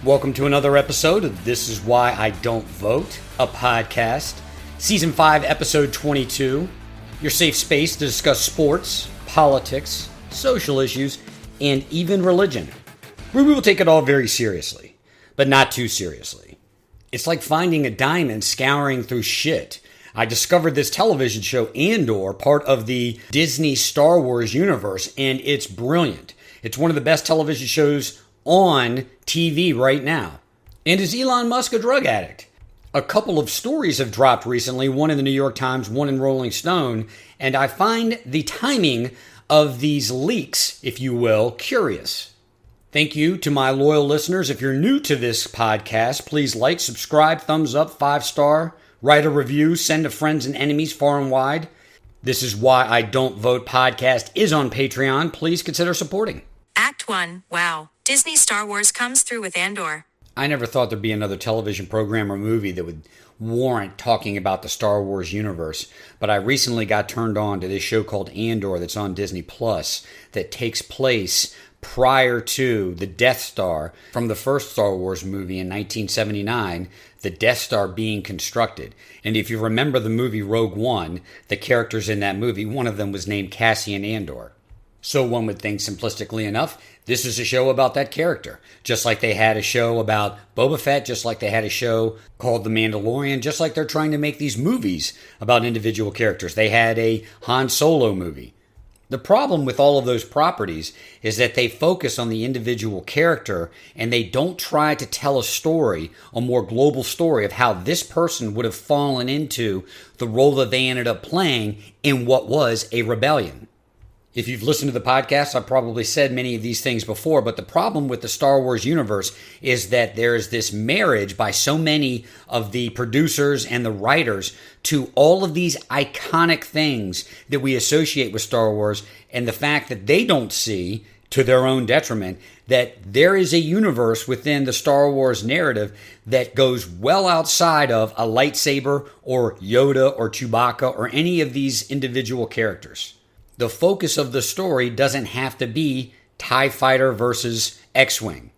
Welcome to another episode of This Is Why I Don't Vote, a podcast. Season 5, Episode 22. Your safe space to discuss sports, politics, social issues, and even religion. We will take it all very seriously, but not too seriously. It's like finding a diamond scouring through shit. I discovered this television show, Andor, part of the Disney Star Wars universe, and it's brilliant. It's one of the best television shows on TV right now. And is Elon Musk a drug addict? A couple of stories have dropped recently, one in the New York Times, one in Rolling Stone, and I find the timing of these leaks, if you will, curious. Thank you to my loyal listeners. If you're new to this podcast, please like, subscribe, thumbs up, 5-star, write a review, send to friends and enemies far and wide. This Is Why I Don't Vote podcast is on Patreon. Please consider supporting. Act 1. Wow. Disney Star Wars comes through with Andor. I never thought there'd be another television program or movie that would warrant talking about the Star Wars universe, but I recently got turned on to this show called Andor that's on Disney Plus that takes place prior to the Death Star from the first Star Wars movie in 1979, the Death Star being constructed. And if you remember the movie Rogue One, the characters in that movie, one of them was named Cassian Andor. So one would think, simplistically enough, this is a show about that character. Just like they had a show about Boba Fett, just like they had a show called The Mandalorian, just like they're trying to make these movies about individual characters. They had a Han Solo movie. The problem with all of those properties is that they focus on the individual character and they don't try to tell a story, a more global story of how this person would have fallen into the role that they ended up playing in what was a rebellion. If you've listened to the podcast, I've probably said many of these things before, but the problem with the Star Wars universe is that there is this marriage by so many of the producers and the writers to all of these iconic things that we associate with Star Wars, and the fact that they don't see, to their own detriment, that there is a universe within the Star Wars narrative that goes well outside of a lightsaber or Yoda or Chewbacca or any of these individual characters. The focus of the story doesn't have to be TIE Fighter versus X-Wing.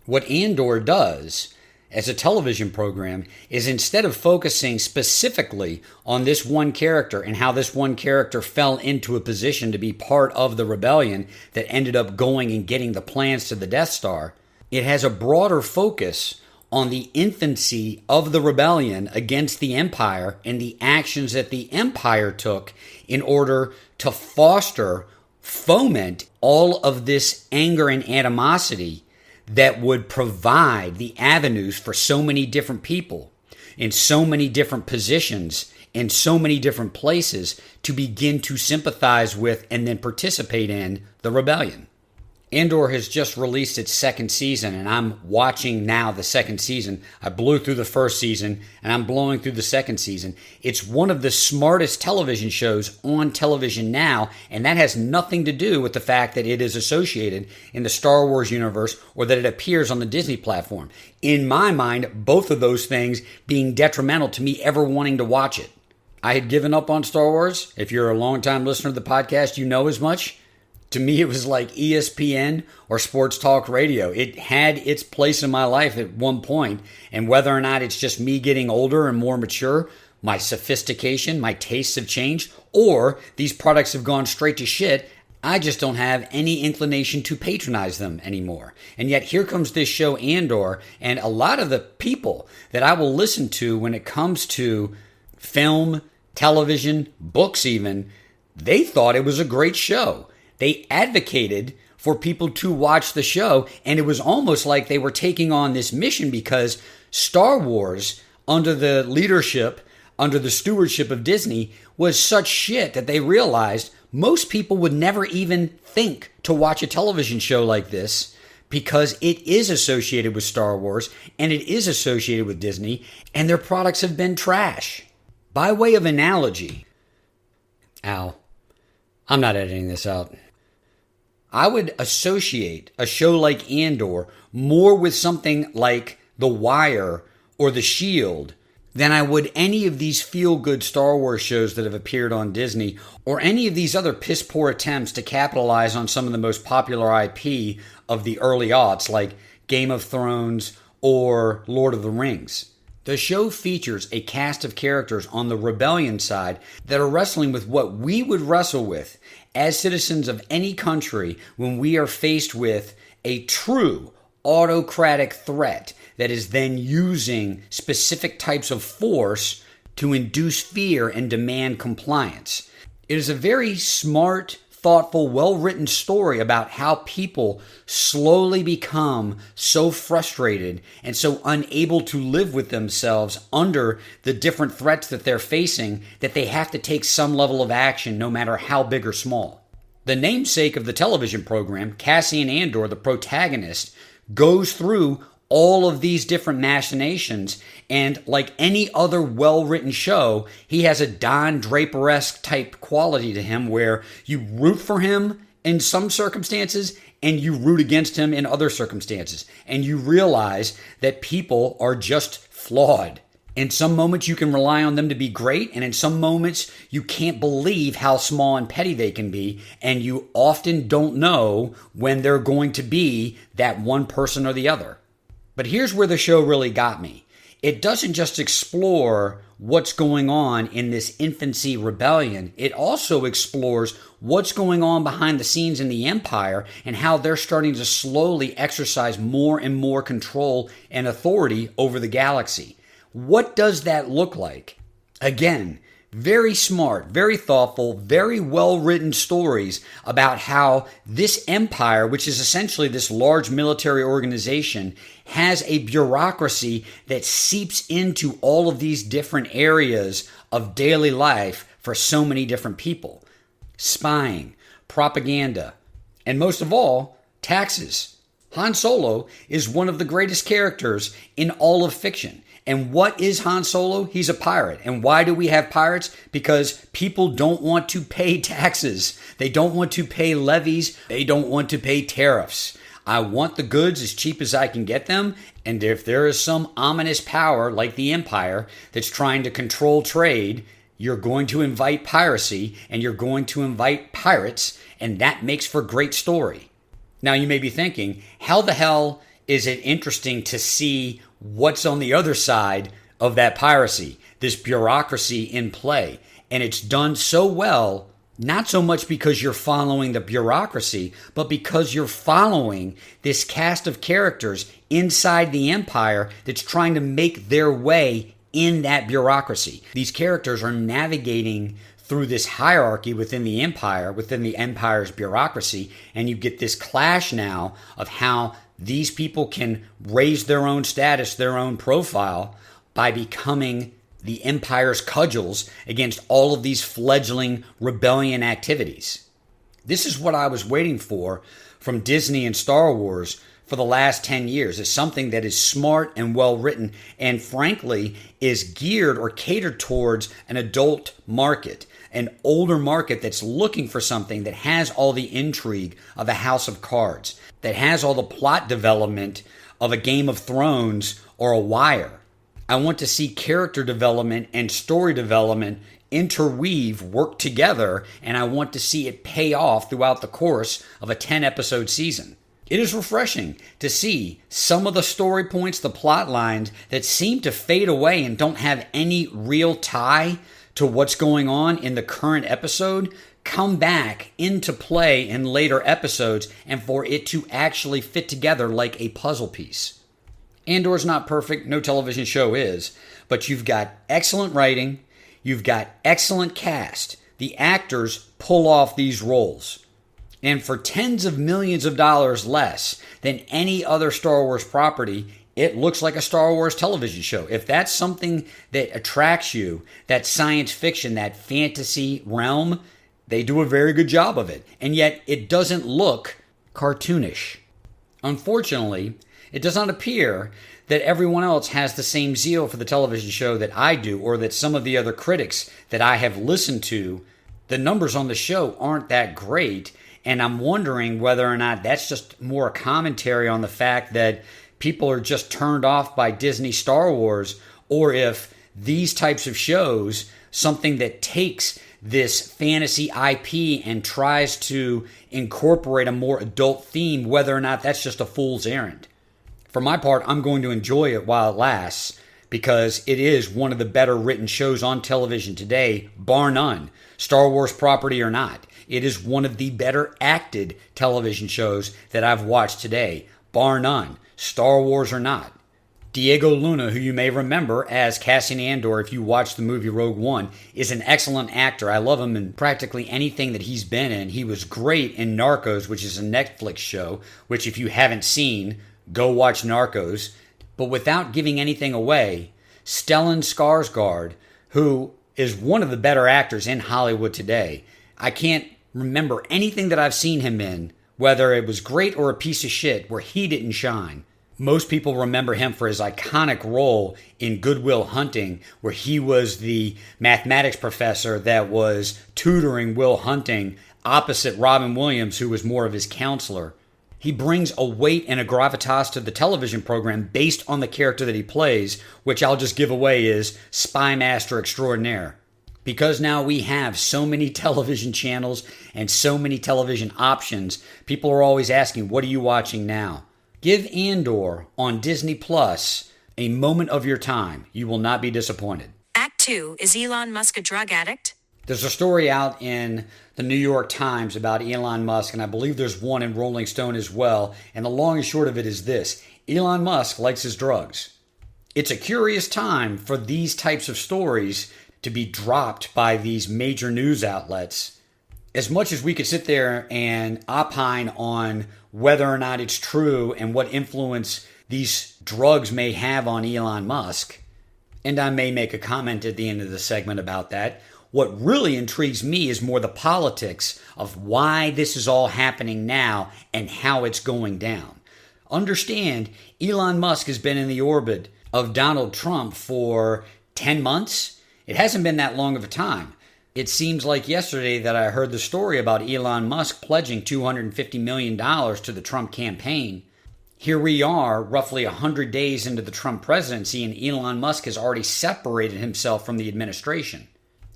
What Andor does as a television program is, instead of focusing specifically on this one character and how this one character fell into a position to be part of the rebellion that ended up going and getting the plans to the Death Star, it has a broader focus on the infancy of the rebellion against the Empire and the actions that the Empire took in order to foment all of this anger and animosity that would provide the avenues for so many different people in so many different positions in so many different places to begin to sympathize with and then participate in the rebellion. Andor has just released its second season, and I'm watching now the second season. I blew through the first season, and I'm blowing through the second season. It's one of the smartest television shows on television now, and that has nothing to do with the fact that it is associated in the Star Wars universe or that it appears on the Disney platform. In my mind, both of those things being detrimental to me ever wanting to watch it. I had given up on Star Wars. If you're a longtime listener to the podcast, you know as much. To me, it was like ESPN or sports talk radio. It had its place in my life at one point, and whether or not it's just me getting older and more mature, my sophistication, my tastes have changed, or these products have gone straight to shit, I just don't have any inclination to patronize them anymore. And yet here comes this show Andor, and a lot of the people that I will listen to when it comes to film, television, books even, they thought it was a great show. They advocated for people to watch the show, and it was almost like they were taking on this mission because Star Wars, under the leadership, under the stewardship of Disney, was such shit that they realized most people would never even think to watch a television show like this because it is associated with Star Wars and it is associated with Disney, and their products have been trash. By way of analogy, I'm not editing this out. I would associate a show like Andor more with something like The Wire or The Shield than I would any of these feel-good Star Wars shows that have appeared on Disney or any of these other piss-poor attempts to capitalize on some of the most popular IP of the early aughts like Game of Thrones or Lord of the Rings. The show features a cast of characters on the rebellion side that are wrestling with what we would wrestle with as citizens of any country when we are faced with a true autocratic threat that is then using specific types of force to induce fear and demand compliance. It is a very smart, thoughtful, well-written story about how people slowly become so frustrated and so unable to live with themselves under the different threats that they're facing that they have to take some level of action no matter how big or small. The namesake of the television program, Cassian Andor, the protagonist, goes through all of these different machinations, and like any other well-written show, he has a Don Draper-esque type quality to him where you root for him in some circumstances and you root against him in other circumstances, and you realize that people are just flawed. In some moments you can rely on them to be great, and in some moments you can't believe how small and petty they can be, and you often don't know when they're going to be that one person or the other. But here's where the show really got me. It doesn't just explore what's going on in this infancy rebellion. It also explores what's going on behind the scenes in the Empire and how they're starting to slowly exercise more and more control and authority over the galaxy. What does that look like? Again, very smart, very thoughtful, very well-written stories about how this empire, which is essentially this large military organization, has a bureaucracy that seeps into all of these different areas of daily life for so many different people. Spying, propaganda, and most of all, taxes. Han Solo is one of the greatest characters in all of fiction. And what is Han Solo? He's a pirate. And why do we have pirates? Because people don't want to pay taxes. They don't want to pay levies. They don't want to pay tariffs. I want the goods as cheap as I can get them. And if there is some ominous power like the Empire that's trying to control trade, you're going to invite piracy and you're going to invite pirates. And that makes for great story. Now you may be thinking, how the hell is it interesting to see what's on the other side of that piracy, this bureaucracy in play? And it's done so well, not so much because you're following the bureaucracy, but because you're following this cast of characters inside the Empire that's trying to make their way in that bureaucracy. These characters are navigating through this hierarchy within the Empire, within the Empire's bureaucracy, and you get this clash now of how these people can raise their own status, their own profile, by becoming the Empire's cudgels against all of these fledgling rebellion activities. This is what I was waiting for from Disney and Star Wars for the last 10 years. It's something that is smart and well written and frankly is geared or catered towards an adult market, an older market that's looking for something that has all the intrigue of a House of Cards, that has all the plot development of a Game of Thrones or a Wire. I want to see character development and story development interweave, work together, and I want to see it pay off throughout the course of a 10-episode season. It is refreshing to see some of the story points, the plot lines that seem to fade away and don't have any real tie to what's going on in the current episode come back into play in later episodes and for it to actually fit together like a puzzle piece. Andor's not perfect, no television show is, but you've got excellent writing, you've got excellent cast. The actors pull off these roles. And for tens of millions of dollars less than any other Star Wars property, it looks like a Star Wars television show. If that's something that attracts you, that science fiction, that fantasy realm, they do a very good job of it. And yet it doesn't look cartoonish. Unfortunately, it does not appear that everyone else has the same zeal for the television show that I do, or that some of the other critics that I have listened to. The numbers on the show aren't that great, and I'm wondering whether or not that's just more a commentary on the fact that people are just turned off by Disney Star Wars, or if these types of shows, something that takes this fantasy IP and tries to incorporate a more adult theme, whether or not that's just a fool's errand. For my part, I'm going to enjoy it while it lasts because it is one of the better written shows on television today, bar none, Star Wars property or not. It is one of the better acted television shows that I've watched today, bar none, Star Wars or not. Diego Luna, who you may remember as Cassian Andor if you watched the movie Rogue One, is an excellent actor. I love him in practically anything that he's been in. He was great in Narcos, which is a Netflix show, which if you haven't seen, go watch Narcos. But without giving anything away, Stellan Skarsgård, who is one of the better actors in Hollywood today, I can't remember anything that I've seen him in, whether it was great or a piece of shit, where he didn't shine. Most people remember him for his iconic role in Good Will Hunting, where he was the mathematics professor that was tutoring Will Hunting opposite Robin Williams, who was more of his counselor. He brings a weight and a gravitas to the television program based on the character that he plays, which I'll just give away is Spy Master Extraordinaire. Because now we have so many television channels and so many television options, people are always asking, what are you watching now? Give Andor on Disney Plus a moment of your time. You will not be disappointed. Act 2, is Elon Musk a drug addict? There's a story out in the New York Times about Elon Musk, and I believe there's one in Rolling Stone as well. And the long and short of it is this: Elon Musk likes his drugs. It's a curious time for these types of stories to be dropped by these major news outlets. As much as we could sit there and opine on whether or not it's true and what influence these drugs may have on Elon Musk, and I may make a comment at the end of the segment about that, what really intrigues me is more the politics of why this is all happening now and how it's going down. Understand, Elon Musk has been in the orbit of Donald Trump for 10 months. It hasn't been that long of a time. It seems like yesterday that I heard the story about Elon Musk pledging $250 million to the Trump campaign. Here we are, roughly 100 days into the Trump presidency, and Elon Musk has already separated himself from the administration.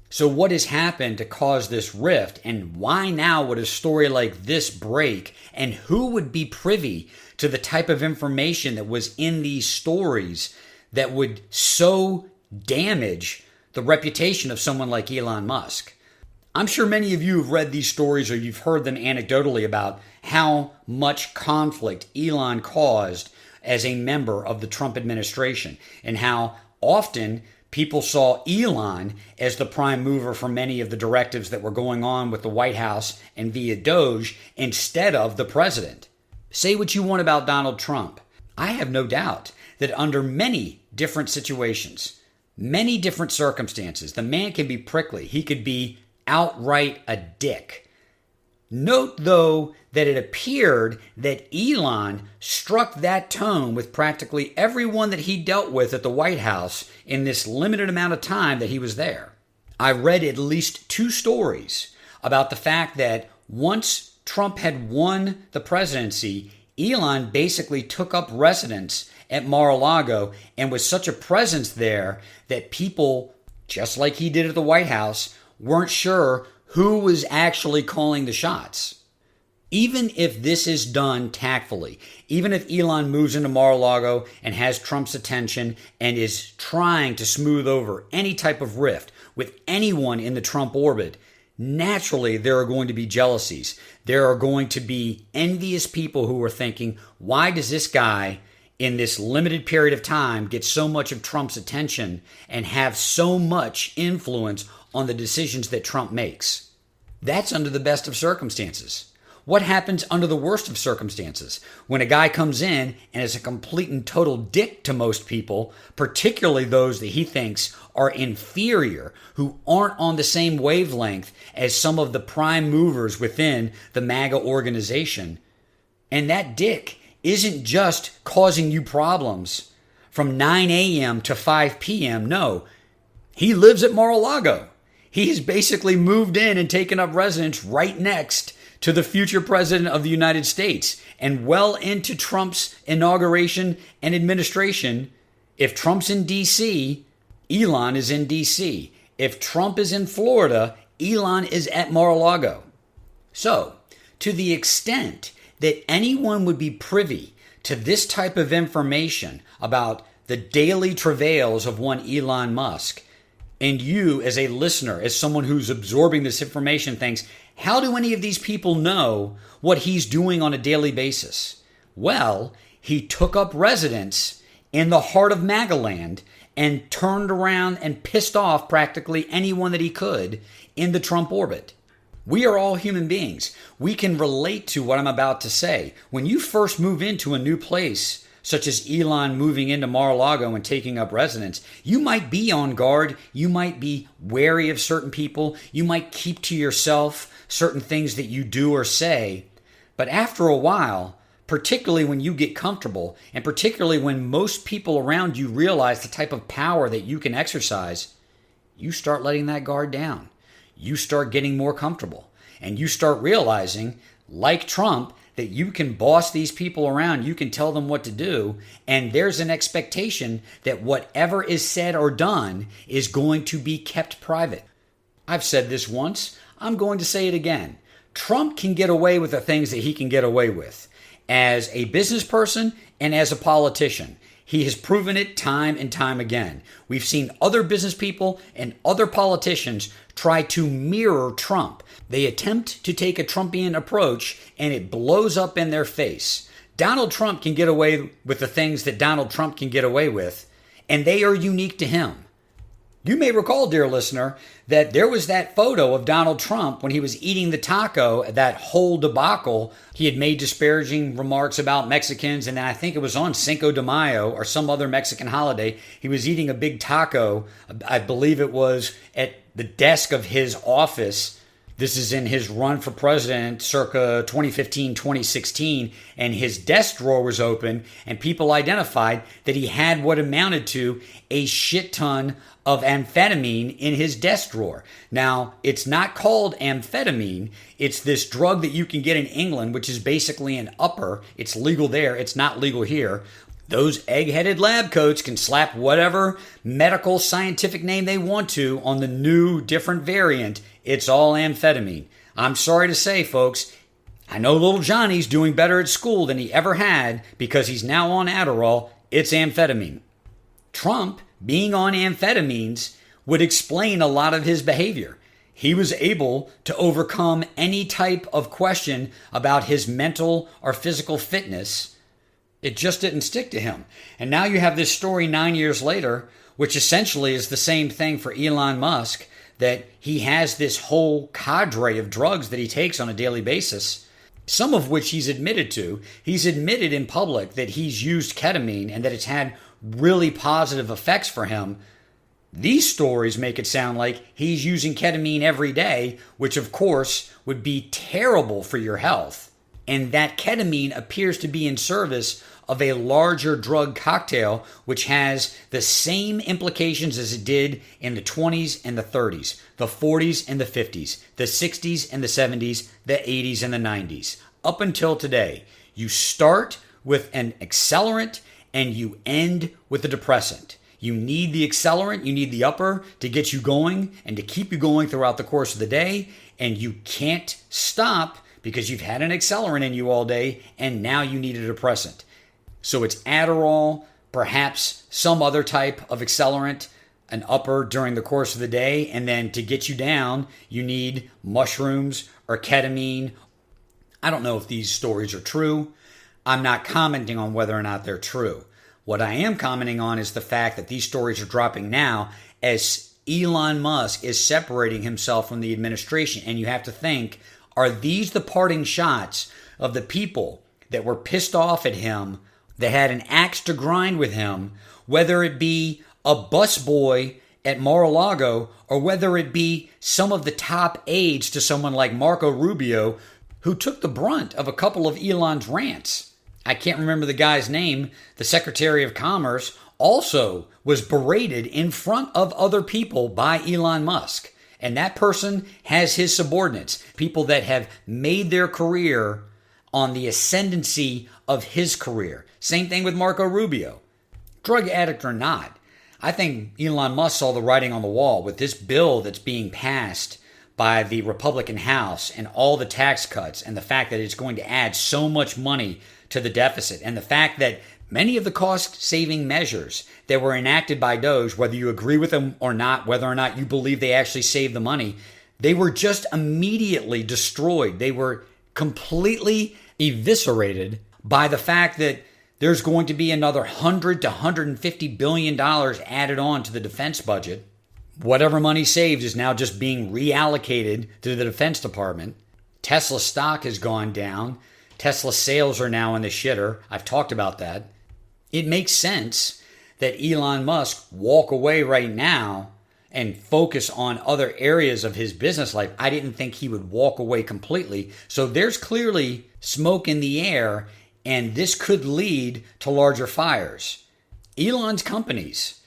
So what has happened to cause this rift, and why now would a story like this break, and who would be privy to the type of information that was in these stories that would so damage the reputation of someone like Elon Musk? I'm sure many of you have read these stories or you've heard them anecdotally about how much conflict Elon caused as a member of the Trump administration, and how often people saw Elon as the prime mover for many of the directives that were going on with the White House and via Doge instead of the president. Say what you want about Donald Trump. I have no doubt that under many different situations, many different circumstances, the man can be prickly. He could be outright a dick. Note, though, that it appeared that Elon struck that tone with practically everyone that he dealt with at the White House in this limited amount of time that he was there. I read at least 2 stories about the fact that once Trump had won the presidency, Elon basically took up residence at Mar-a-Lago and was such a presence there that people, just like he did at the White House, weren't sure who was actually calling the shots. Even if this is done tactfully, even if Elon moves into Mar-a-Lago and has Trump's attention and is trying to smooth over any type of rift with anyone in the Trump orbit, naturally there are going to be jealousies. There are going to be envious people who are thinking, why does this guy in this limited period of time get so much of Trump's attention and have so much influence on the decisions that Trump makes? That's under the best of circumstances. What happens under the worst of circumstances? When a guy comes in and is a complete and total dick to most people, particularly those that he thinks are inferior, who aren't on the same wavelength as some of the prime movers within the MAGA organization. And that dick isn't just causing you problems from 9 a.m. to 5 p.m. No, he lives at Mar-a-Lago. He's basically moved in and taken up residence right next to the future president of the United States. And well into Trump's inauguration and administration, if Trump's in D.C., Elon is in D.C. If Trump is in Florida, Elon is at Mar-a-Lago. So, to the extent that anyone would be privy to this type of information about the daily travails of one Elon Musk, and you as a listener, as someone who's absorbing this information, thinks, how do any of these people know what he's doing on a daily basis? Well, he took up residence in the heart of Magaland and turned around and pissed off practically anyone that he could in the Trump orbit. We are all human beings. We can relate to what I'm about to say. When you first move into a new place, such as Elon moving into Mar-a-Lago and taking up residence, you might be on guard. You might be wary of certain people. You might keep to yourself certain things that you do or say. But after a while, particularly when you get comfortable, and particularly when most people around you realize the type of power that you can exercise, you start letting that guard down. You start getting more comfortable. And you start realizing, like Trump, that you can boss these people around, you can tell them what to do, and there's an expectation that whatever is said or done is going to be kept private. I've said this once, I'm going to say it again. Trump can get away with the things that he can get away with as a business person and as a politician. He has proven it time and time again. We've seen other business people and other politicians try to mirror Trump. They attempt to take a Trumpian approach and it blows up in their face. Donald Trump can get away with the things that Donald Trump can get away with, and they are unique to him. You may recall, dear listener, that there was that photo of Donald Trump when he was eating the taco, that whole debacle. He had made disparaging remarks about Mexicans, and then I think it was on Cinco de Mayo or some other Mexican holiday. He was eating a big taco. I believe it was at the desk of his office. This is in his run for president circa 2015, 2016, and his desk drawer was open, and people identified that he had what amounted to a shit ton of amphetamine in his desk drawer. Now, it's not called amphetamine. It's this drug that you can get in England, which is basically an upper. It's legal there. It's not legal here. Those egg-headed lab coats can slap whatever medical scientific name they want to on the new different variant. It's all amphetamine. I'm sorry to say, folks, I know little Johnny's doing better at school than he ever had because he's now on Adderall. It's amphetamine. Trump, being on amphetamines, would explain a lot of his behavior. He was able to overcome any type of question about his mental or physical fitness. It just didn't stick to him. And now you have this story 9 years later, which essentially is the same thing for Elon Musk, that he has this whole cadre of drugs that he takes on a daily basis, some of which he's admitted to. He's admitted in public that he's used ketamine and that it's had really positive effects for him. These stories make it sound like he's using ketamine every day, which of course would be terrible for your health. And that ketamine appears to be in service of a larger drug cocktail, which has the same implications as it did in the 20s and the 30s, the 40s and the 50s, the 60s and the 70s, the 80s and the 90s. Up until today, you start with an accelerant and you end with a depressant. You need the accelerant, you need the upper to get you going and to keep you going throughout the course of the day, and you can't stop because you've had an accelerant in you all day and now you need a depressant. So it's Adderall, perhaps some other type of accelerant, an upper during the course of the day, and then to get you down, you need mushrooms or ketamine. I don't know if these stories are true. I'm not commenting on whether or not they're true. What I am commenting on is the fact that these stories are dropping now as Elon Musk is separating himself from the administration. And you have to think, are these the parting shots of the people that were pissed off at him, that had an axe to grind with him, whether it be a busboy at Mar-a-Lago or whether it be some of the top aides to someone like Marco Rubio, who took the brunt of a couple of Elon's rants? I can't remember the guy's name. The Secretary of Commerce also was berated in front of other people by Elon Musk. And that person has his subordinates, people that have made their career on the ascendancy of his career. Same thing with Marco Rubio. Drug addict or not, I think Elon Musk saw the writing on the wall with this bill that's being passed by the Republican House and all the tax cuts and the fact that it's going to add so much money to the deficit and the fact that many of the cost-saving measures that were enacted by Doge, whether you agree with them or not, whether or not you believe they actually save the money, they were just immediately destroyed. They were completely eviscerated by the fact that there's going to be another $100 to $150 billion added on to the defense budget. Whatever money saved is now just being reallocated to the Defense Department. Tesla stock has gone down. Tesla sales are now in the shitter. I've talked about that. It makes sense that Elon Musk walk away right now and focus on other areas of his business life. I didn't think he would walk away completely. So there's clearly smoke in the air, and this could lead to larger fires. Elon's companies,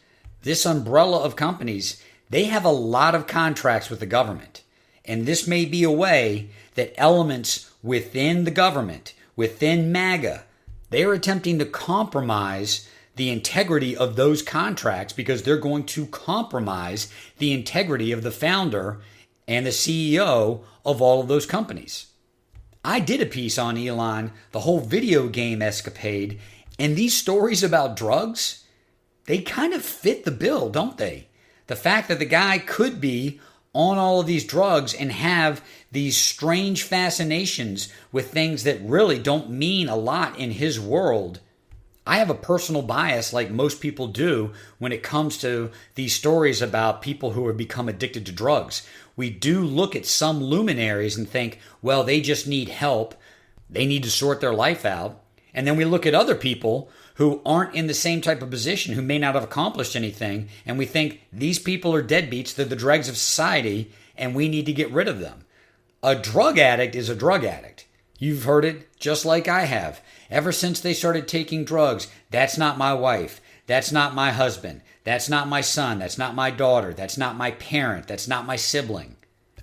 this umbrella of companies, they have a lot of contracts with the government. And this may be a way that elements within the government, within MAGA, they are attempting to compromise the integrity of those contracts because they're going to compromise the integrity of the founder and the CEO of all of those companies. I did a piece on Elon, the whole video game escapade, and these stories about drugs, they kind of fit the bill, don't they? The fact that the guy could be on all of these drugs and have these strange fascinations with things that really don't mean a lot in his world. I have a personal bias, like most people do, when it comes to these stories about people who have become addicted to drugs. We do look at some luminaries and think, well, they just need help. They need to sort their life out. And then we look at other people who aren't in the same type of position, who may not have accomplished anything, and we think these people are deadbeats, they're the dregs of society, and we need to get rid of them. A drug addict is a drug addict. You've heard it just like I have. Ever since they started taking drugs, that's not my wife, that's not my husband, that's not my son, that's not my daughter, that's not my parent, that's not my sibling.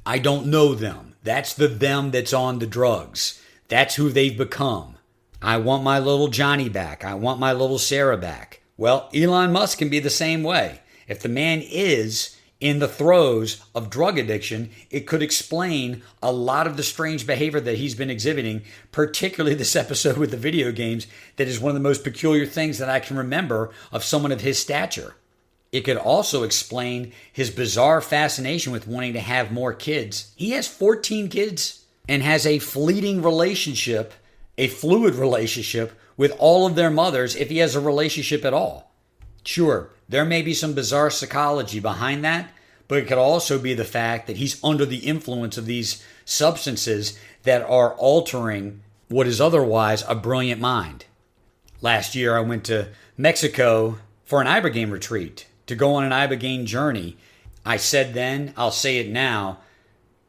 I don't know them. That's the them that's on the drugs. That's who they've become. I want my little Johnny back. I want my little Sarah back. Well, Elon Musk can be the same way. If the man is in the throes of drug addiction, it could explain a lot of the strange behavior that he's been exhibiting, particularly this episode with the video games, that is one of the most peculiar things that I can remember of someone of his stature. It could also explain his bizarre fascination with wanting to have more kids. He has 14 kids and has a fleeting relationship, a fluid relationship with all of their mothers, if he has a relationship at all. Sure, there may be some bizarre psychology behind that, but it could also be the fact that he's under the influence of these substances that are altering what is otherwise a brilliant mind. Last year, I went to Mexico for an ibogaine retreat, to go on an ibogaine journey. I said then, I'll say it now,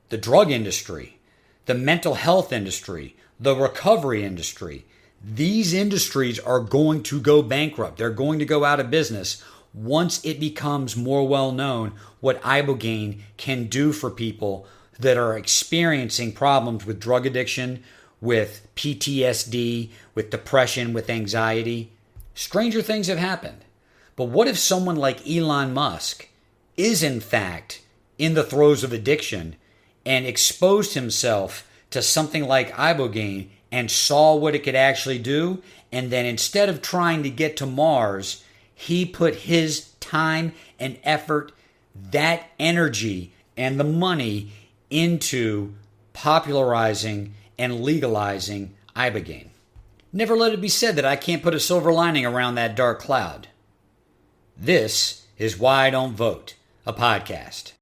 the drug industry, the mental health industry, the recovery industry, these industries are going to go bankrupt. They're going to go out of business once it becomes more well known what ibogaine can do for people that are experiencing problems with drug addiction, with PTSD, with depression, with anxiety. Stranger things have happened. But what if someone like Elon Musk is in fact in the throes of addiction and exposed himself to something like ibogaine and saw what it could actually do, and then instead of trying to get to Mars, he put his time and effort, that energy and the money into popularizing and legalizing ibogaine. Never let it be said that I can't put a silver lining around that dark cloud. This is Why I Don't Vote, a podcast.